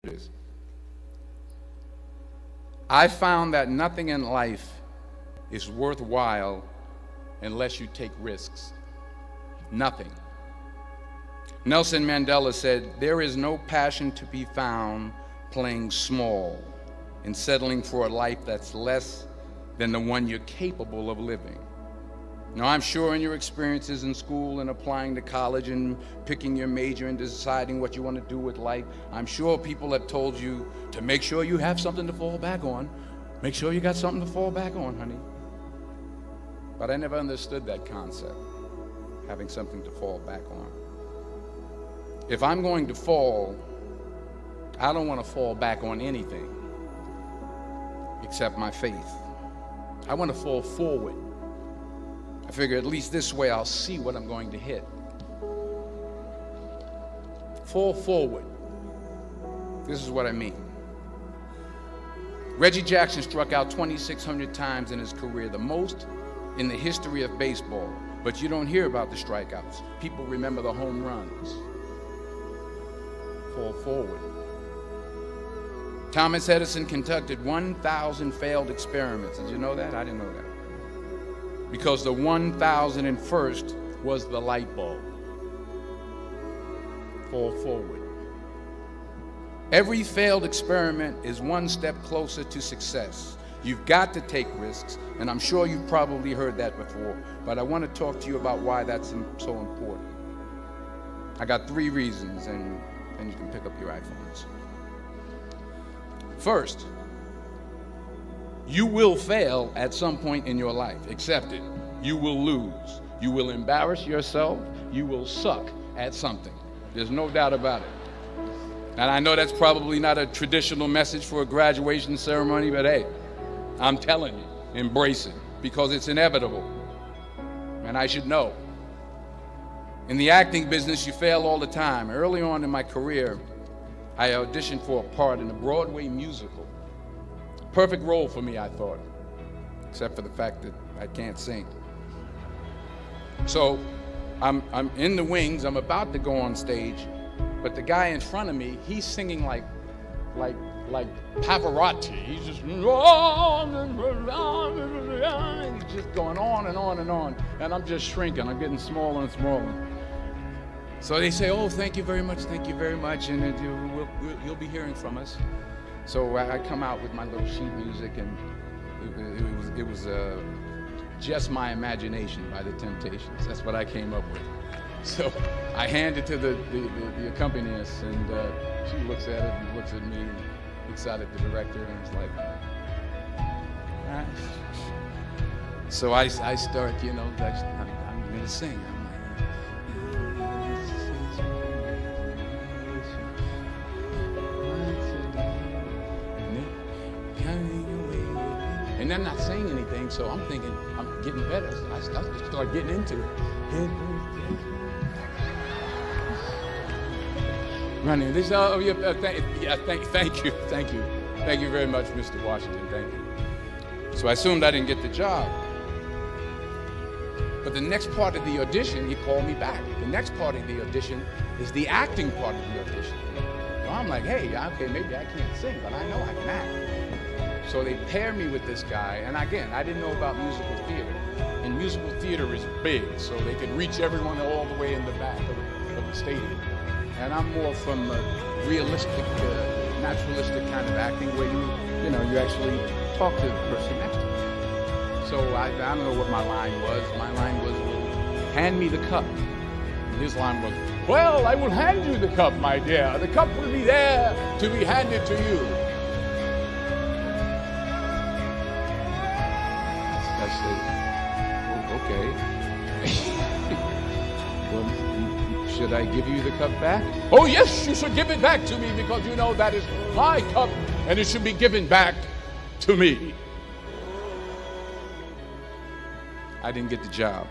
is. I found that nothing in life is worthwhile unless you take risks. Nothing. Nelson Mandela said, "There is no passion to be found playing small and settling for a life that's less than the one you're capable of living." Now, I'm sure in your experiences in school and applying to college and picking your major and deciding what you want to do with life, I'm sure people have told you to make sure you have something to fall back on. Make sure you got something to fall back on, honey. But I never understood that concept, having something to fall back on. If I'm going to fall, I don't want to fall back on anything except my faith. I want to fall forward. I figure at least this way I'll see what I'm going to hit. Fall forward. This is what I mean. Reggie Jackson struck out 2,600 times in his career, the most in the history of baseball. But you don't hear about the strikeouts. People remember the home runs. Fall forward. Thomas Edison conducted 1,000 failed experiments. Did you know that? I didn't know that. Because the 1,001st was the light bulb. Fall forward. Every failed experiment is one step closer to success. You've got to take risks, and I'm sure you've probably heard that before, but I want to talk to you about why that's so important. I got 3 reasons, and then you can pick up your iPhones. First, you will fail at some point in your life. Accept it. You will lose. You will embarrass yourself. You will suck at something. There's no doubt about it. And I know that's probably not a traditional message for a graduation ceremony, but hey, I'm telling you, embrace it because it's inevitable. And I should know. In the acting business, you fail all the time. Early on in my career, I auditioned for a part in a Broadway musical. Perfect role for me, I thought, except for the fact that I can't sing. So I'm in the wings, I'm about to go on stage, but the guy in front of me, he's singing like Pavarotti. He's just he's just going on and on and on, and I'm just shrinking. I'm getting smaller and smaller. So they say, "Oh, thank you very much, and you'll be hearing from us." So I come out with my little sheet music, and it was Just My Imagination by The Temptations. That's what I came up with. So I hand it to the accompanist, and she looks at it and looks at me and looks out at the director, and it's like, ah. So I start, I'm going to sing. And I'm not saying anything, so I'm thinking I'm getting better. So I start getting into it. Running this. Thank you very much, Mr. Washington. Thank you. So I assumed I didn't get the job. But the next part of the audition, he called me back. The next part of the audition is the acting part of the audition. So I'm like, hey, okay, maybe I can't sing, but I know I can act. So they paired me with this guy, and again, I didn't know about musical theater. And musical theater is big, so they could reach everyone all the way in the back of the stadium. And I'm more from a realistic, naturalistic kind of acting where you actually talk to the person next to you. So I don't know what my line was. My line was, "Hand me the cup." And his line was, "Well, I will hand you the cup, my dear. The cup will be there to be handed to you." I said, "Oh, okay." Well, should I give you the cup back? "Oh, yes, you should give it back to me because you know that is my cup and it should be given back to me." I didn't get the job.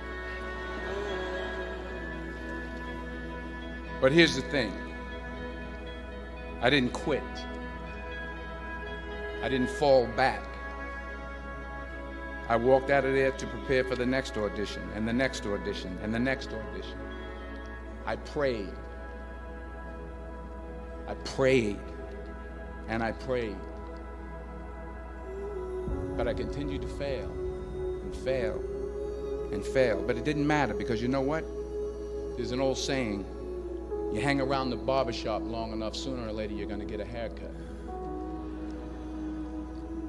But here's the thing. I didn't quit. I didn't fall back. I walked out of there to prepare for the next audition, and the next audition, and the next audition. I prayed. and I prayed. But I continued to fail and fail and fail. But it didn't matter, because you know what? There's an old saying, you hang around the barbershop long enough, sooner or later you're going to get a haircut.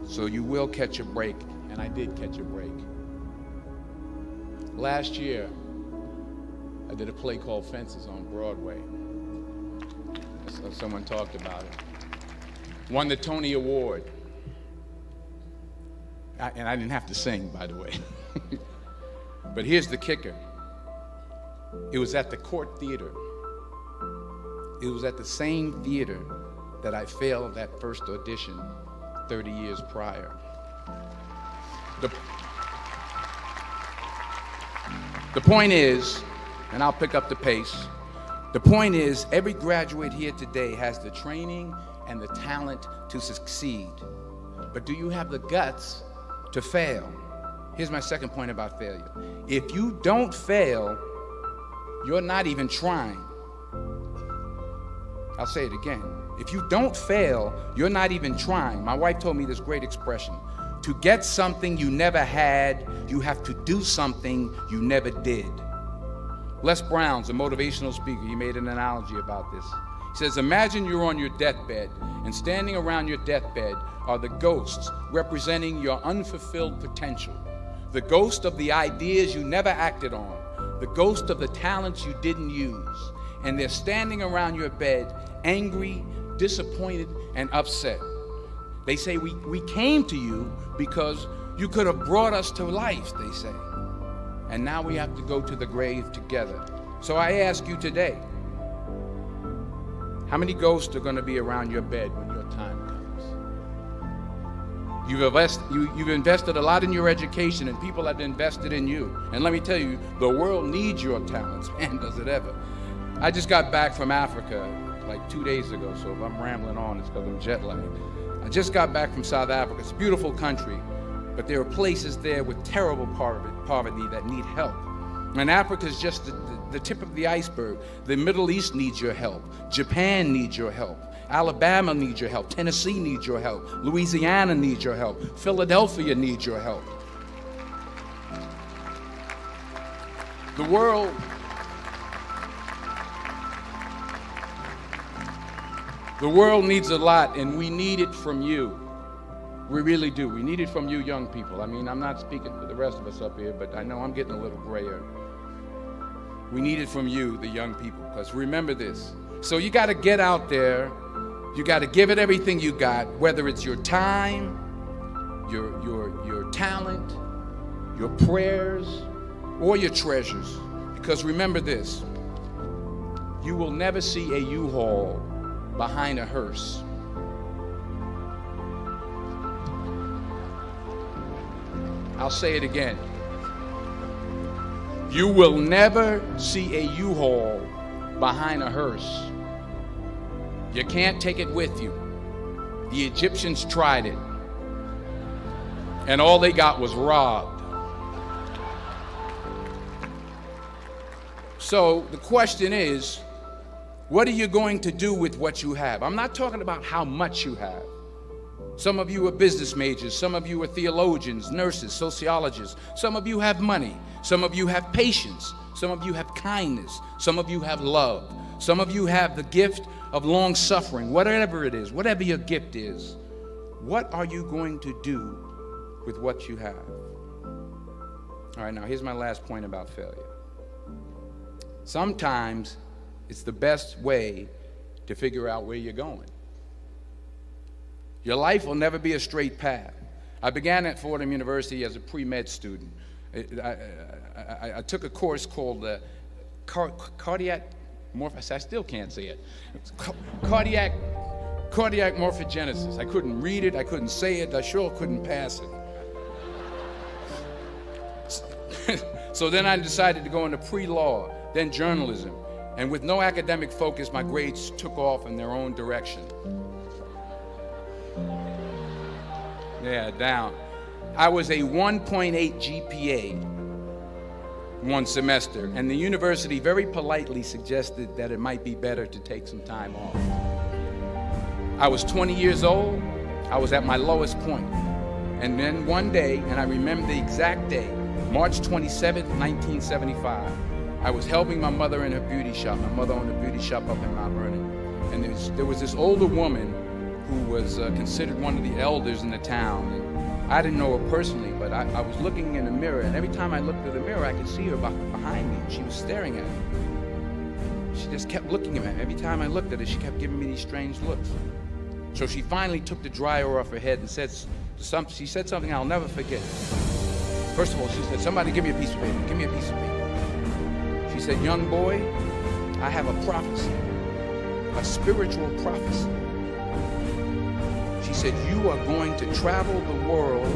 So you will catch a break, and I did catch a break. Last year, I did a play called Fences on Broadway. Someone talked about it. Won the Tony Award. And I didn't have to sing, by the way. But here's the kicker. It was at the Court Theater. It was at the same theater that I failed that first audition 30 years prior. The point is, and I'll pick up the pace, the point is, every graduate here today has the training and the talent to succeed. But do you have the guts to fail? Here's my second point about failure. If you don't fail, you're not even trying. I'll say it again. If you don't fail, you're not even trying. My wife told me this great expression. To get something you never had, you have to do something you never did. Les Brown's a motivational speaker. He made an analogy about this. He says, imagine you're on your deathbed, and standing around your deathbed are the ghosts representing your unfulfilled potential. The ghost of the ideas you never acted on. The ghost of the talents you didn't use. And they're standing around your bed, angry, disappointed, and upset. They say, we came to you because you could have brought us to life, they say. And now we have to go to the grave together. So I ask you today, how many ghosts are going to be around your bed when your time comes? You've invested a lot in your education, and people have invested in you. And let me tell you, the world needs your talents. Man, does it ever. I just got back from Africa like 2 days ago, so if I'm rambling on, it's because I'm jet lagged. I just got back from South Africa. It's a beautiful country, but there are places there with terrible poverty that need help. And Africa is just the tip of the iceberg. The Middle East needs your help. Japan needs your help. Alabama needs your help. Tennessee needs your help. Louisiana needs your help. Philadelphia needs your help. The world needs a lot, and we need it from you. We really do. We need it from you young people. I mean, I'm not speaking for the rest of us up here, but I know I'm getting a little grayer. We need it from you, the young people, because remember this. So you got to get out there. You got to give it everything you got, whether it's your time, your talent, your prayers, or your treasures. Because remember this. You will never see a U-Haul behind a hearse. I'll say it again. You will never see a U-Haul behind a hearse. You can't take it with you. The Egyptians tried it, and all they got was robbed. So the question is, what are you going to do with what you have? I'm not talking about how much you have. Some of you are business majors. Some of you are theologians, nurses, sociologists. Some of you have money. Some of you have patience. Some of you have kindness. Some of you have love. Some of you have the gift of long suffering. Whatever it is, whatever your gift is, what are you going to do with what you have? All right, now here's my last point about failure. Sometimes it's the best way to figure out where you're going. Your life will never be a straight path. I began at Fordham University as a pre-med student. I took a course called cardiac morphogenesis. I still can't say it. Cardiac morphogenesis. I couldn't read it. I couldn't say it. I sure couldn't pass it. So then I decided to go into pre-law, then journalism. And with no academic focus, my grades took off in their own direction. Yeah, down. I was a 1.8 GPA one semester, and the university very politely suggested that it might be better to take some time off. I was 20 years old. I was at my lowest point. And then one day, and I remember the exact day, March 27th, 1975, I was helping my mother in her beauty shop. My mother owned a beauty shop up in Mount Vernon. And there was this older woman who was considered one of the elders in the town. And I didn't know her personally, but I was looking in the mirror, and every time I looked through the mirror, I could see her behind me. She was staring at me. She just kept looking at me. Every time I looked at her, she kept giving me these strange looks. So she finally took the dryer off her head and she said something I'll never forget. First of all, she said, "Somebody give me a piece of paper, give me a piece of paper." She said, "Young boy, I have a prophecy, a spiritual prophecy." She said, "You are going to travel the world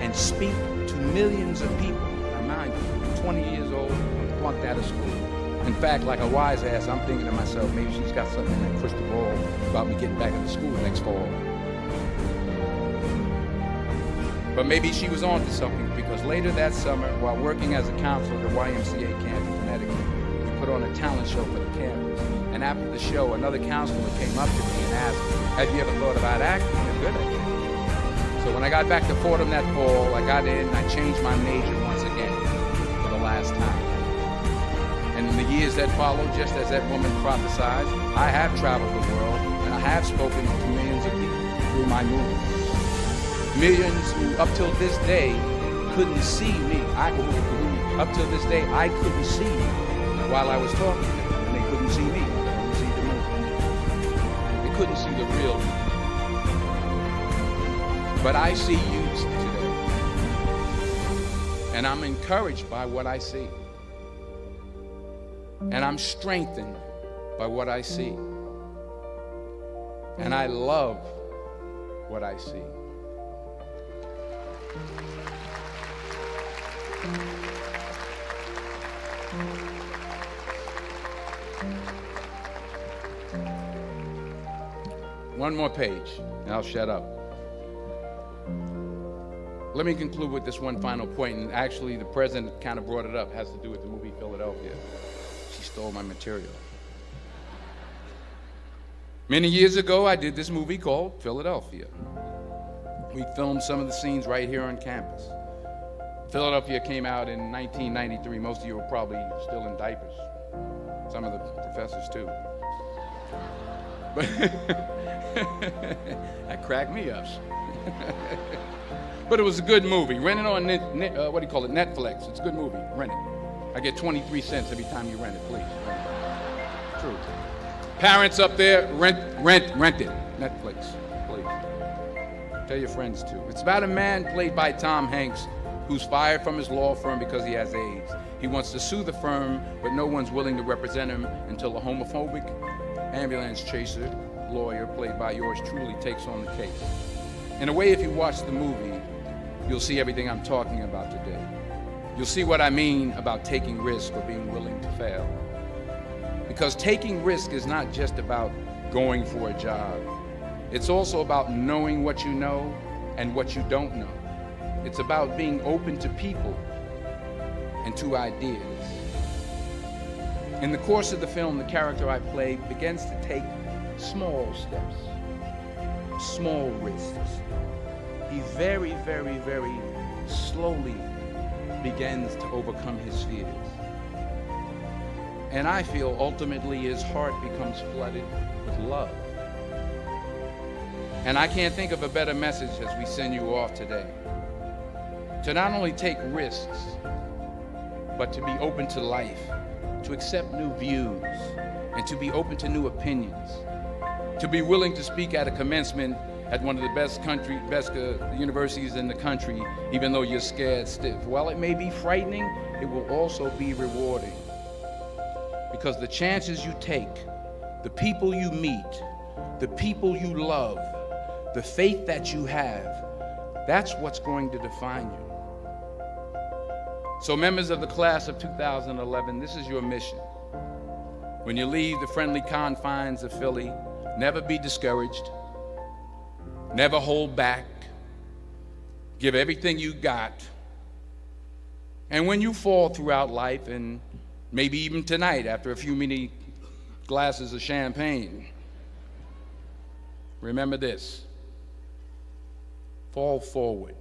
and speak to millions of people." Now mind you, I'm 20 years old, I'm flunked out of school. In fact, like a wise ass, I'm thinking to myself, maybe she's got something in that crystal ball about me getting back into school next fall. But maybe she was on to something, because later that summer, while working as a counselor at the YMCA camp in Connecticut, we put on a talent show for the campus. And after the show, another counselor came up to me and asked, "Have you ever thought about acting? You're good at it." So when I got back to Fordham that fall, I got in and I changed my major once again for the last time. And in the years that followed, just as that woman prophesied, I have traveled the world and I have spoken to millions of people through my movies. Millions who, up till this day, couldn't see me. Up till this day, I couldn't see while I was talking to them, and they couldn't see me. They couldn't see the movie. They couldn't see the real me. But I see you today, and I'm encouraged by what I see. And I'm strengthened by what I see. And I love what I see. One more page, and I'll shut up. Let me conclude with this one final point, and actually the president kind of brought it up. It has to do with the movie Philadelphia. She stole my material. Many years ago, I did this movie called Philadelphia. We filmed some of the scenes right here on campus. Philadelphia came out in 1993. Most of you were probably still in diapers. Some of the professors too. But that cracked me up. But it was a good movie. Rent it on Netflix. It's a good movie. Rent it. I get 23 cents every time you rent it, please. Rent it. True. Parents up there, rent it. Netflix, please. Tell your friends too. It's about a man played by Tom Hanks who's fired from his law firm because he has AIDS. He wants to sue the firm, but no one's willing to represent him until a homophobic ambulance chaser lawyer, played by yours truly, takes on the case. In a way, if you watch the movie, you'll see everything I'm talking about today. You'll see what I mean about taking risk or being willing to fail. Because taking risk is not just about going for a job. It's also about knowing what you know and what you don't know. It's about being open to people and to ideas. In the course of the film, the character I play begins to take small steps, small risks. He very, very, very slowly begins to overcome his fears. And I feel ultimately his heart becomes flooded with love. And I can't think of a better message as we send you off today. To not only take risks, but to be open to life, to accept new views, and to be open to new opinions. To be willing to speak at a commencement at one of the best universities in the country, even though you're scared stiff. While it may be frightening, it will also be rewarding. Because the chances you take, the people you meet, the people you love, the faith that you have, that's what's going to define you. So members of the class of 2011, this is your mission. When you leave the friendly confines of Philly, never be discouraged, never hold back, give everything you got. And when you fall throughout life, and maybe even tonight after a few many glasses of champagne, remember this: fall forward.